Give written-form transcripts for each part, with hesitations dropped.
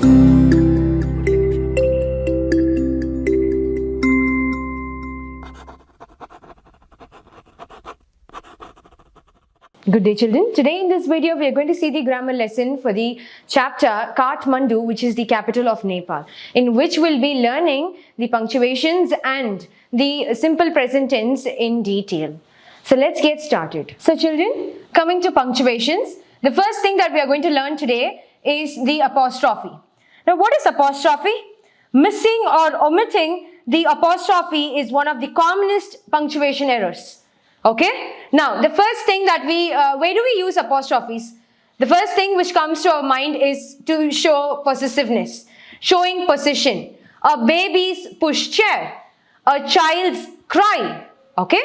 Good day, children. Today in this video we are going to see the grammar lesson for the chapter Kathmandu, which is the capital of Nepal, in which we'll be learning the punctuations and the simple present tense in detail. So let's get started. So children, coming to punctuations, the first thing that we are going to learn today is the apostrophe. Now what is apostrophe? Missing or omitting the apostrophe is one of the commonest punctuation errors. Okay, now the first thing that where do we use apostrophes? The first thing which comes to our mind is to show possessiveness, showing possession. A baby's push chair, a child's cry. Okay,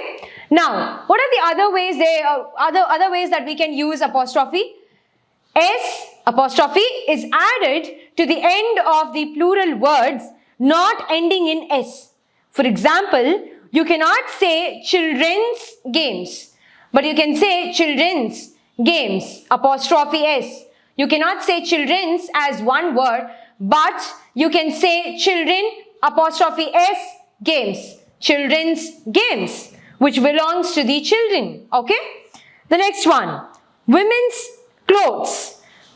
now what are the other ways other ways that we can use apostrophe? S apostrophe is added to the end of the plural words not ending in S. For example, you cannot say children's games, but you can say children's games, apostrophe S. You cannot say children's as one word, but you can say children, apostrophe S, games, children's games, which belongs to the children, okay? The next one, women's clothes.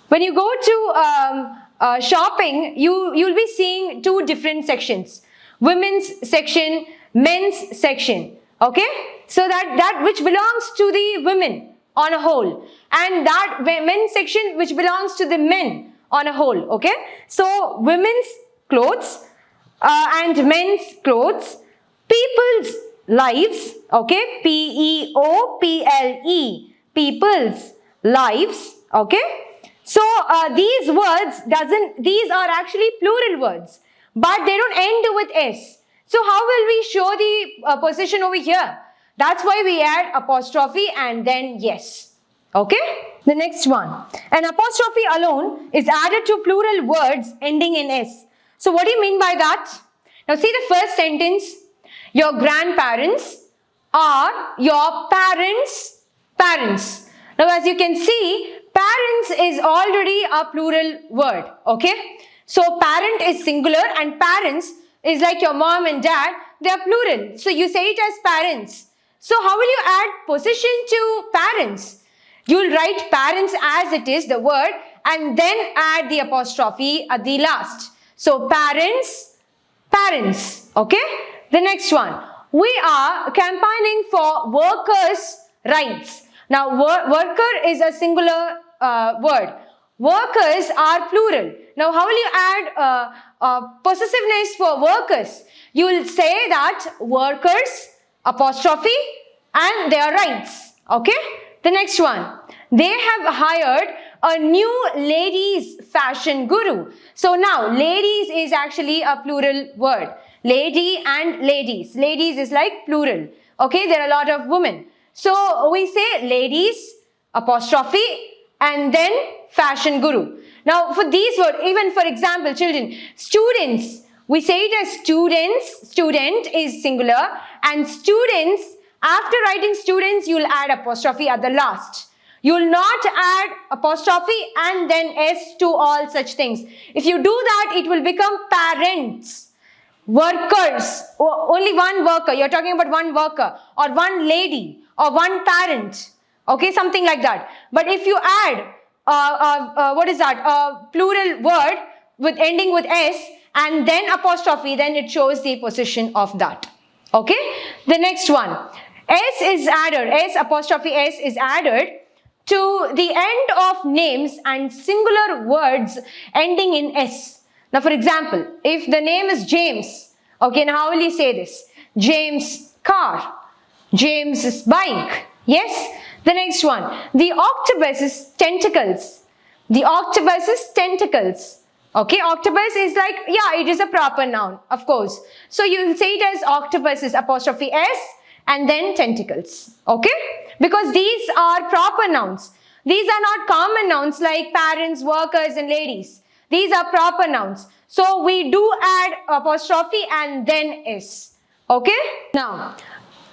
When you go to shopping, you'll be seeing two different sections, women's section, men's section, okay? So that which belongs to the women on a whole, and that men's section which belongs to the men on a whole, okay? So women's clothes and men's clothes, people's lives, okay? P-E-O-P-L-E, people's lives, okay? So these words these are actually plural words, but they don't end with S. So how will we show the possession over here? That's why we add apostrophe and then yes. Okay? The next one. An apostrophe alone is added to plural words ending in S. So what do you mean by that? Now see the first sentence. Your grandparents are your parents' parents. Now as you can see, parents is already a plural word. Okay? So parent is singular and parents is like your mom and dad, they are plural. So you say it as parents. So how will you add possession to parents? You'll write parents as it is, the word, and then add the apostrophe at the last. So parents, parents, okay? The next one, we are campaigning for workers' rights. Now worker is a singular word. Workers are plural. Now how will you add possessiveness for workers? You will say that workers, apostrophe, and their rights. Okay? The next one. They have hired a new ladies fashion guru. So now ladies is actually a plural word. Lady and ladies. Ladies is like plural. Okay? There are a lot of women. So we say ladies, apostrophe, and then fashion guru. Now for these words, even for example, children, students, we say it as students, student is singular, and students, after writing students, you'll add apostrophe at the last. You'll not add apostrophe and then S to all such things. If you do that, it will become parents, workers, only one worker, you're talking about one worker, or one lady, or one parent. Okay, something like that. But if you add, a plural word with ending with S and then apostrophe, then it shows the possession of that. Okay, the next one. S is added, S apostrophe S is added to the end of names and singular words ending in S. Now for example, if the name is James, okay, now how will you say this? James' car, James' bike, yes? The next one, the octopus's tentacles. The octopus's tentacles. Okay, octopus is like, yeah, it is a proper noun, of course. So you say it as octopus's apostrophe S and then tentacles. Okay, because these are proper nouns. These are not common nouns like parents, workers, and ladies. These are proper nouns. So we do add apostrophe and then S. Okay, now.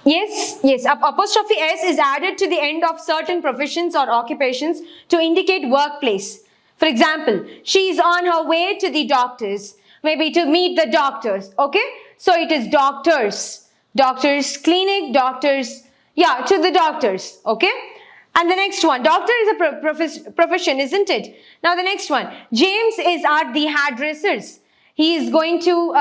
Yes, apostrophe S is added to the end of certain professions or occupations to indicate workplace. For example, she's on her way to the doctors, maybe to meet the doctors, okay? So it is doctors, doctors, clinic, doctors, yeah, to the doctors, okay? And the next one, doctor is a profession, isn't it? Now the next one, James is at the hairdresser's. He is going to,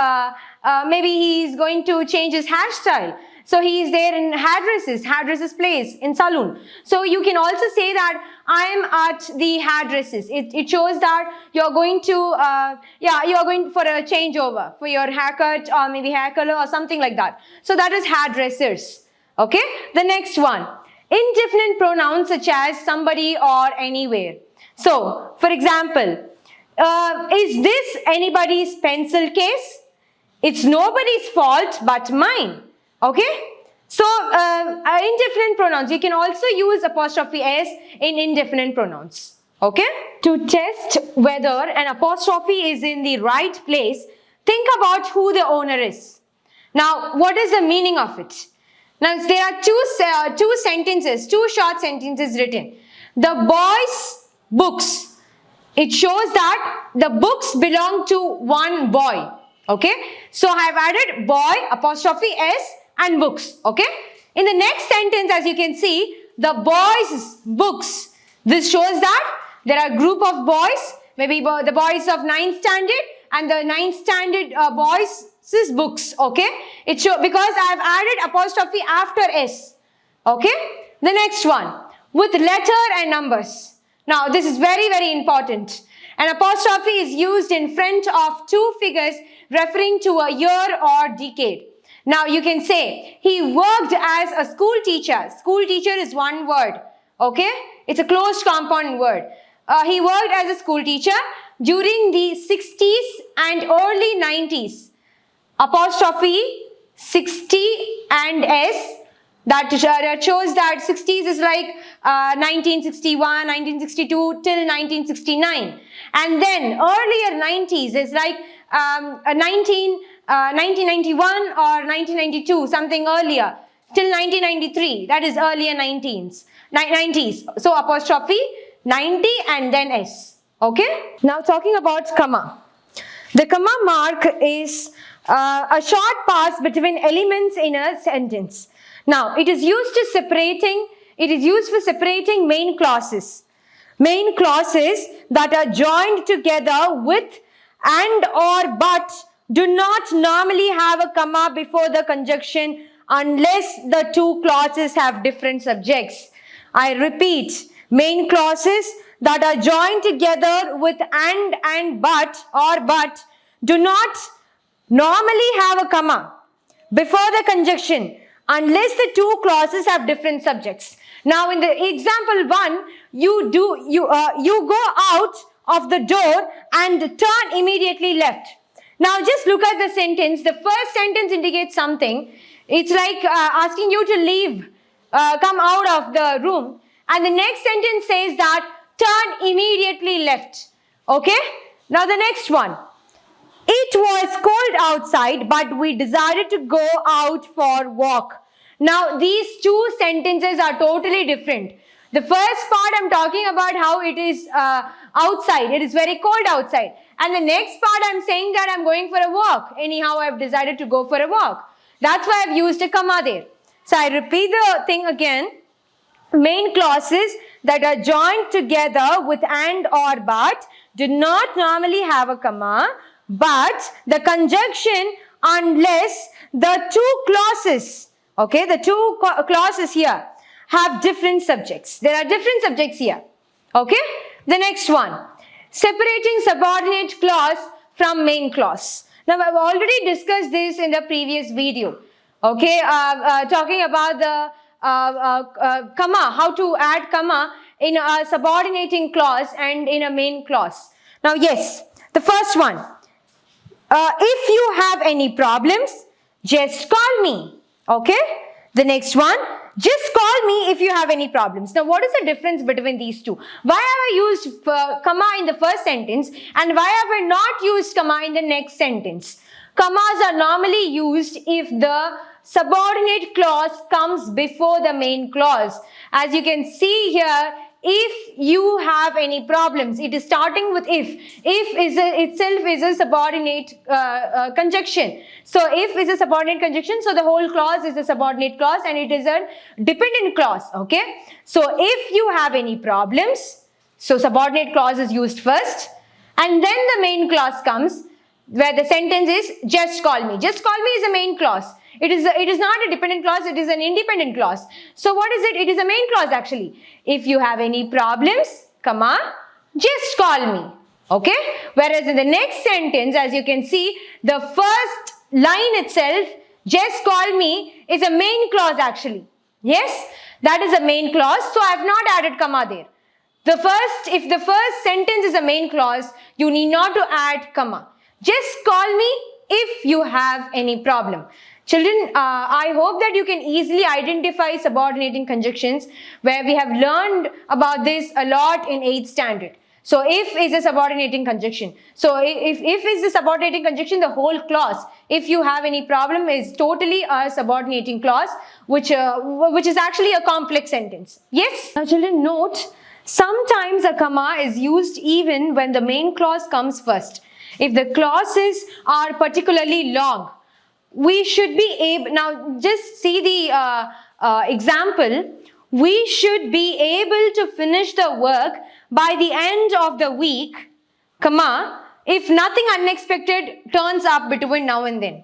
maybe he is going to change his hairstyle. So he is there in hairdresser's place, in saloon. So you can also say that I am at the hairdresser's. It shows that you're going to, you're going for a changeover for your haircut or maybe hair color or something like that. So that is hairdressers. Okay. The next one, indefinite pronouns such as somebody or anywhere. So, for example, is this anybody's pencil case? It's nobody's fault but mine. Okay? So, indefinite pronouns. You can also use apostrophe s in indefinite pronouns. Okay? To test whether an apostrophe is in the right place, think about who the owner is. Now, what is the meaning of it? Now, there are two short sentences written. The boy's books. It shows that the books belong to one boy. Okay. So, I have added boy, apostrophe s and books. Okay. In the next sentence, as you can see, the boys' books. This shows that there are a group of boys, maybe the boys of 9th standard and the 9th standard boys' books. Okay. It shows because I have added apostrophe after s. Okay. The next one, with letter and numbers. Now, this is very, very important. An apostrophe is used in front of two figures referring to a year or decade. Now, you can say, he worked as a school teacher. School teacher is one word. Okay? It's a closed compound word. He worked as a school teacher during the 60s and early 90s. Apostrophe, 60 and s. That shows that 60s is like 1961, 1962 till 1969. And then earlier 90s is like 1991 or 1992, something earlier, till 1993. That is earlier 90s. So apostrophe, 90 and then s. Okay? Now talking about comma. The comma mark is a short pass between elements in a sentence. Now, it is used for separating main clauses. Main clauses that are joined together with and or but do not normally have a comma before the conjunction unless the two clauses have different subjects. I repeat, main clauses that are joined together with and but or but do not normally have a comma before the conjunction unless the two clauses have different subjects. Now, in the example 1, you go out of the door and turn immediately left. Now, just look at the sentence. The first sentence indicates something. It's like asking you to leave, come out of the room. And the next sentence says that turn immediately left. Okay? Now, the next one. It was cold outside, but we decided to go out for a walk. Now, these two sentences are totally different. The first part I'm talking about how it is outside. It is very cold outside. And the next part I'm saying that I'm going for a walk. Anyhow, I've decided to go for a walk. That's why I've used a comma there. So, I repeat the thing again. Main clauses that are joined together with and or but do not normally have a comma. But the conjunction unless the two clauses, okay, the two clauses here have different subjects. There are different subjects here. Okay. The next one, separating subordinate clause from main clause. Now, I've already discussed this in the previous video. Okay. Talking about the comma, how to add comma in a subordinating clause and in a main clause. Now, yes, the first one. If you have any problems, just call me. Okay? The next one, just call me if you have any problems. Now, what is the difference between these two? Why have I used comma in the first sentence and why have I not used comma in the next sentence? Commas are normally used if the subordinate clause comes before the main clause. As you can see here, if you have any problems. It is starting with if. If itself is a subordinate conjunction. So if is a subordinate conjunction, so the whole clause is a subordinate clause and it is a dependent clause. Okay. So if you have any problems, so subordinate clause is used first, and then the main clause comes, where the sentence is just call me. Just call me is a main clause. It is not a dependent clause, it is an independent clause. So what is it? It is a main clause actually. If you have any problems, comma, just call me. Okay. Whereas in the next sentence, as you can see, the first line itself, just call me, is a main clause actually. Yes, that is a main clause. So I have not added comma there. If the first sentence is a main clause, you need not to add comma. Just call me if you have any problem. Children, I hope that you can easily identify subordinating conjunctions, where we have learned about this a lot in 8th standard. So if is a subordinating conjunction. So if is a subordinating conjunction, the whole clause, if you have any problem, is totally a subordinating clause, which is actually a complex sentence. Yes? Now children, note, sometimes a comma is used even when the main clause comes first. If the clauses are particularly long, we should be able, now just see the example, we should be able to finish the work by the end of the week, comma, if nothing unexpected turns up between now and then.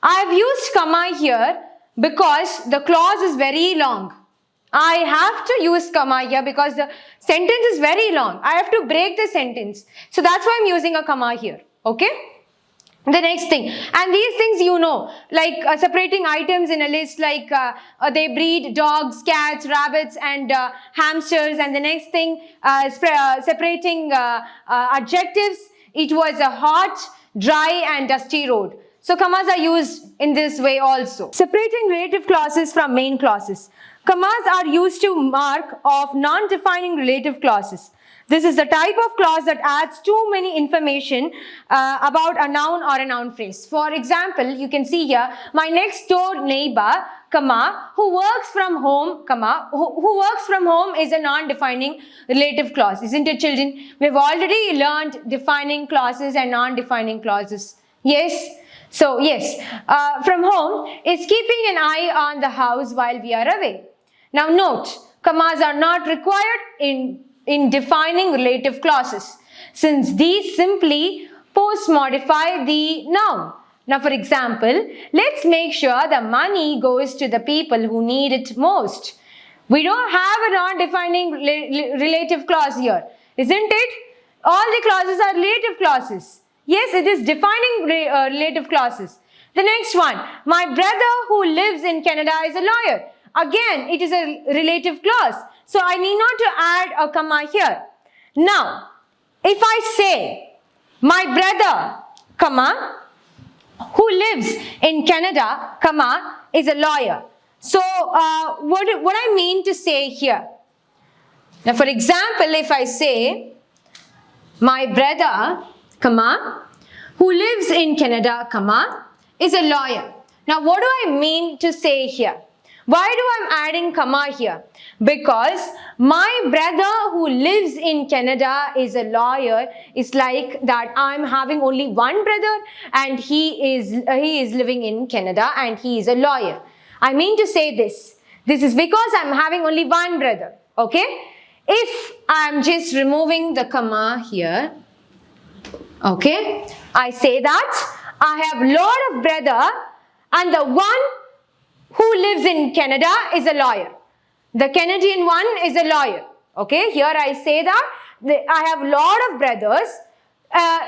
I have used comma here because the clause is very long. I have to use comma here because the sentence is very long. I have to break the sentence. So that's why I'm using a comma here. Okay. The next thing, and these things you know, like separating items in a list, like they breed dogs, cats, rabbits and hamsters, and the next thing, separating adjectives, it was a hot, dry and dusty road. So commas are used in this way also. Separating relative clauses from main clauses. Commas are used to mark off non-defining relative clauses. This is the type of clause that adds too many information about a noun or a noun phrase. For example, you can see here, my next door neighbor, comma, who works from home, comma, who works from home is a non-defining relative clause. Isn't it, children? We've already learned defining clauses and non-defining clauses. Yes? So, yes, from home is keeping an eye on the house while we are away. Now, note, commas are not required in defining relative clauses, since these simply post-modify the noun. Now, for example, let's make sure the money goes to the people who need it most. We don't have a non-defining relative clause here, isn't it? All the clauses are relative clauses. Yes, it is defining relative clauses. The next one, my brother who lives in Canada is a lawyer. Again, it is a relative clause. So I need not to add a comma here. Now, if I say, my brother, comma, who lives in Canada, comma, is a lawyer. So, what I mean to say here? Now, for example, if I say, my brother, comma, who lives in Canada, comma, is a lawyer. Now, what do I mean to say here? Why do I am adding comma here? Because my brother who lives in Canada is a lawyer. It's like that I'm having only one brother and he is living in Canada and he is a lawyer. I mean to say this. This is because I'm having only one brother. Okay? If I'm just removing the comma here, okay, I say that I have lot of brother and the one who lives in Canada is a lawyer. The Canadian one is a lawyer. Okay, here I say that I have a lot of brothers.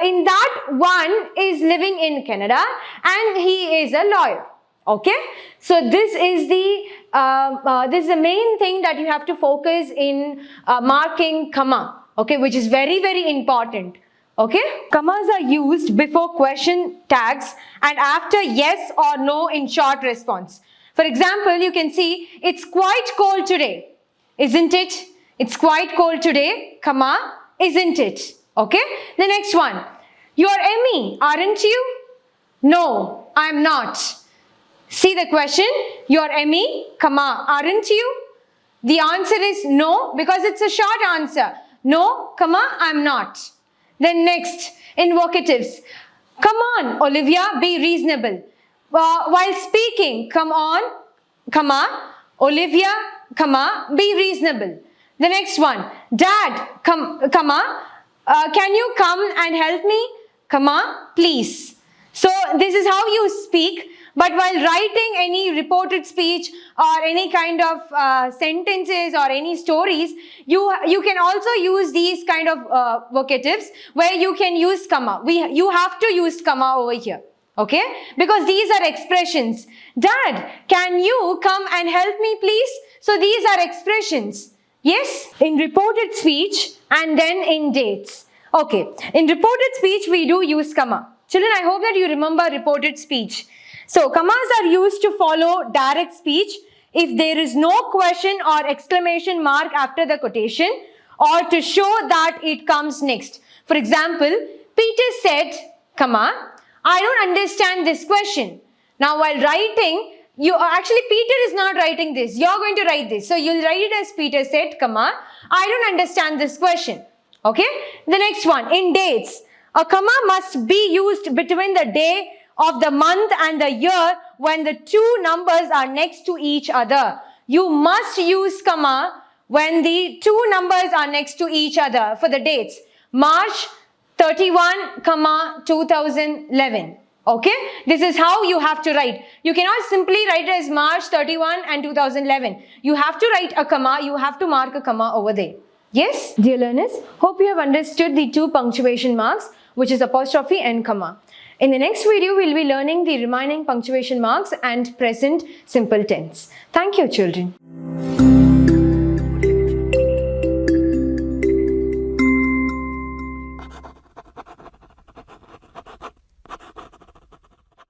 In that one is living in Canada and he is a lawyer. Okay, so this is the main thing that you have to focus in marking comma. Okay, which is very, very important. Okay, commas are used before question tags and after yes or no in short response. For example, you can see, it's quite cold today, isn't it? It's quite cold today, comma, isn't it? Okay. The next one, you're Emmy, aren't you? No, I'm not. See the question, you're Emmy, comma, aren't you? The answer is no, because it's a short answer. No, comma, I'm not. Then next, in vocatives. Come on, Olivia, be reasonable. While speaking, come on, comma, Olivia, comma, be reasonable. The next one, Dad, comma, can you come and help me? Comma, please. So this is how you speak, but while writing any reported speech or any kind of sentences or any stories, you can also use these kind of vocatives where you can use comma. You have to use comma over here. Okay, because these are expressions. Dad, can you come and help me please? So these are expressions. Yes, in reported speech and then in dates. Okay, in reported speech we do use comma. Children, I hope that you remember reported speech. So commas are used to follow direct speech if there is no question or exclamation mark after the quotation, or to show that it comes next. For example, Peter said, comma, I don't understand this question. Now while writing, Peter is not writing this. You're going to write this. So you'll write it as Peter said, comma, I don't understand this question. Okay. The next one, in dates. A comma must be used between the day of the month and the year when the two numbers are next to each other. You must use comma when the two numbers are next to each other for the dates. March 31, 2011. Okay, this is how you have to write. You cannot simply write it as March 31 and 2011. You have to write a comma, you have to mark a comma over there. Yes, dear learners, hope you have understood the two punctuation marks, which is apostrophe and comma. In the next video, we'll be learning the remaining punctuation marks and present simple tense. Thank you, children.